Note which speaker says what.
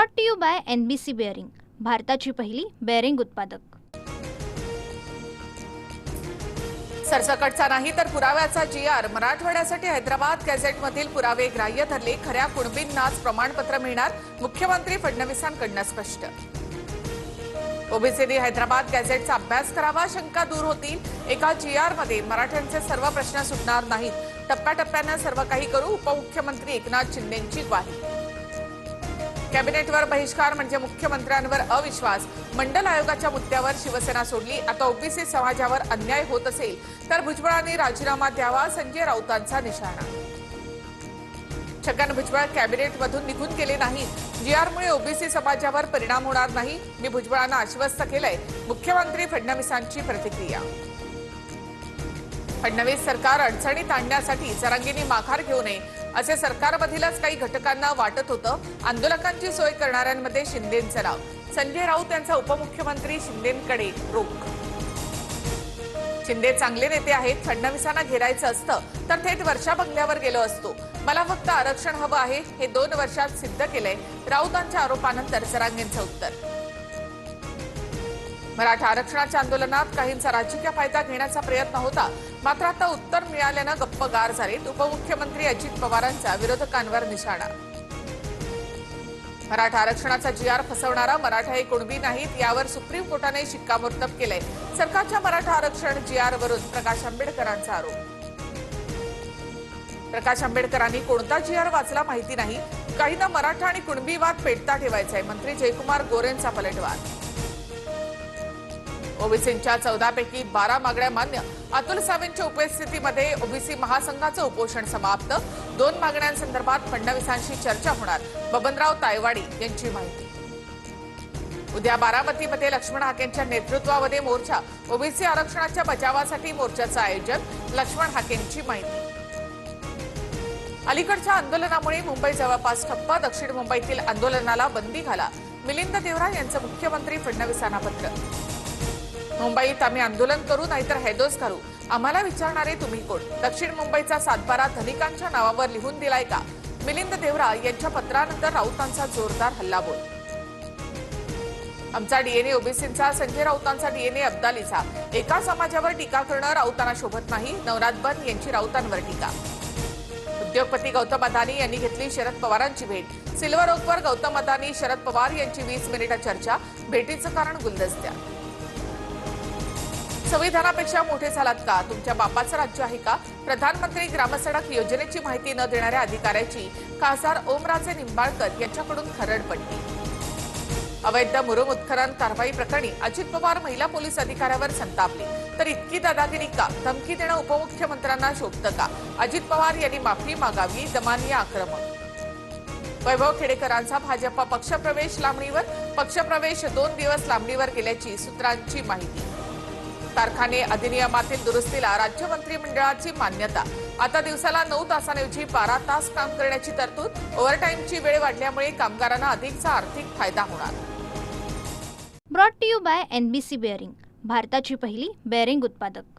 Speaker 1: Brought to you by NBC bearing, भारताची पहिली bearing उत्पादक।
Speaker 2: सरसकटचा नाही तर पुराव्याचा GR मराठवाड्यासाठी हैदराबाद गॅझेटमधील पुरावे ग्राह्य धरले। खऱ्या कुणबींनाच प्रमाणपत्र मिळणार, मुख्यमंत्री फडणवीसांकडून स्पष्ट। ओबीसीने हैदराबाद गॅझेटचा अभ्यास करावा, शंका दूर होतील। एका GR मध्ये मराठ्यांचे सर्व प्रश्न सुटणार नाहीत, टप्प्याटप्प्याने सर्व काही करू, उपमुख्यमंत्री एकनाथ शिंदेंची ग्वाही। कॅबिनेटवर बहिष्कार म्हणजे मुख्यमंत्र्यांवर अविश्वास, मंडल आयोगाच्या मुद्द्यावर शिवसेना सोडली। आता ओबीसी समाजावर अन्याय होत असेल तर भुजबळांनी राजीनामा द्यावा, संजय राऊतांचा निशाणा। छगन भुजबळ कॅबिनेटमधून निघून गेले नाहीत, GRमुळे ओबीसी समाजावर परिणाम होणार नाही, मी भुजबळांना आश्वस्त केलंय, मुख्यमंत्री फडणवीसांची प्रतिक्रिया। फडणवीस सरकार अडचणीत आणण्यासाठी जरांगेंनी माघार घेऊ नये असे सरकारमधीलच काही घटकांना वाटत होतं। आंदोलकांची सोय करणाऱ्यांमध्ये शिंदेंचं नाव, संजय राऊत यांचा उपमुख्यमंत्री शिंदेंकडे रोख। शिंदे चांगले नेते आहेत, फडणवीसांना घेरायचं असतं तर थेट वर्षा बंगल्यावर गेलो असतो, मला फक्त आरक्षण हवं आहे हे 2 वर्षात सिद्ध केलंय, राऊतांच्या आरोपानंतर जरांगेंचं उत्तर। मराठा आरक्षणाच्या आंदोलनात काहींचा राजकीय फायदा घेण्याचा प्रयत्न होता, मात्र आता उत्तर मिळाल्यानं गप्पगार झालेत। उपमुख्यमंत्री अजित पवारांचा विरोधकांवर निशाणा। मराठा आरक्षणाचा GR फसवणारा मराठा हे कुणबी नाहीत, यावर सुप्रीम कोर्टाने शिक्कामोर्तब केलंय। सरकारच्या मराठा आरक्षण GR वरून प्रकाश आंबेडकरांचा आरोप। प्रकाश आंबेडकरांनी कोणता GR वाचला माहिती नाही, काहींना मराठा आणि कुणबी वाद पेटता ठेवायचाय, मंत्री जयकुमार गोरेंचा पलटवार। ओबीसींच्या 14 पैकी 12 मागण्या मान्य, अतुल सावेंच्या उपस्थितीमध्ये ओबीसी महासंघाचं उपोषण समाप्त। 2 मागण्यांसंदर्भात फडणवीसांशी चर्चा होणार, बबनराव तायवाडी यांची माहिती। उद्या बारामतीमध्ये लक्ष्मण हाकेंच्या नेतृत्वामध्ये मोर्चा, ओबीसी आरक्षणाच्या बचावासाठी मोर्चाचं आयोजन, लक्ष्मण हाकेंची माहिती। अलीकडच्या आंदोलनामुळे मुंबई जवळपास ठप्प, दक्षिण मुंबईतील आंदोलनाला बंदी घाला, मिलिंद देवरा यांचं मुख्यमंत्री फडणवीसांना पत्र। मुंबईत आम्ही आंदोलन करू नाहीतर हैदोस घालू, आम्हाला विचारणारे तुम्ही कोण, दक्षिण मुंबईचा सातबारा धनिकांच्या नावावर लिहून दिलाय का, मिलिंद देवरा यांच्या पत्रानंतर राऊतांचा जोरदार हल्लाबोल। आमचा DNA ओबीसींचा, संजय राऊतांचा DNA अब्दालीचा, एका समाजावर टीका करणं राऊतांना शोभत नाही, नवनाथ बन यांची राऊतांवर टीका। उद्योगपती गौतम अदानी यांनी घेतली शरद पवारांची भेट, सिल्वर ओकवर गौतम अदानी शरद पवार यांची 20 मिनिटं चर्चा, भेटीचं कारण गुलदस्त्या। संविधानापेक्षा मोठे झालात का, तुमच्या बापाचं राज्य आहे का, प्रधानमंत्री ग्रामसडक योजनेची माहिती न देणाऱ्या अधिकाऱ्याची खासदार ओमराजे निंबाळकर यांच्याकडून खरडपट्टी। अवैध मुरुम उत्खनन कारवाई प्रकरणी अजित पवार महिला पोलीस अधिकाऱ्यावर संतापले, तर इतकी दादागिरी का, धमकी देणं उपमुख्यमंत्र्यांना शोभतं का, अजित पवार यांनी माफी मागावी, दमानिया आक्रमक। वैभव खेडेकरांचा भाजपा पक्षप्रवेश लांबणीवर, पक्षप्रवेश 2 दिवस लांबणीवर गेल्याची सूत्रांची माहिती। कारखाने अधिनियमातील दुरुस्तीला राज्य मंत्रिमंडळाची मान्यता, आता दिवसाला 9 तासांऐवजी 12 तास काम करण्याची तरतूद, ओव्हरटाईमची वेळ वाढल्यामुळे कामगारांना अधिकचा आर्थिक फायदा होणार।
Speaker 1: Brought to you by NBC bearing, भारताची पहिली बेअरिंग उत्पादक।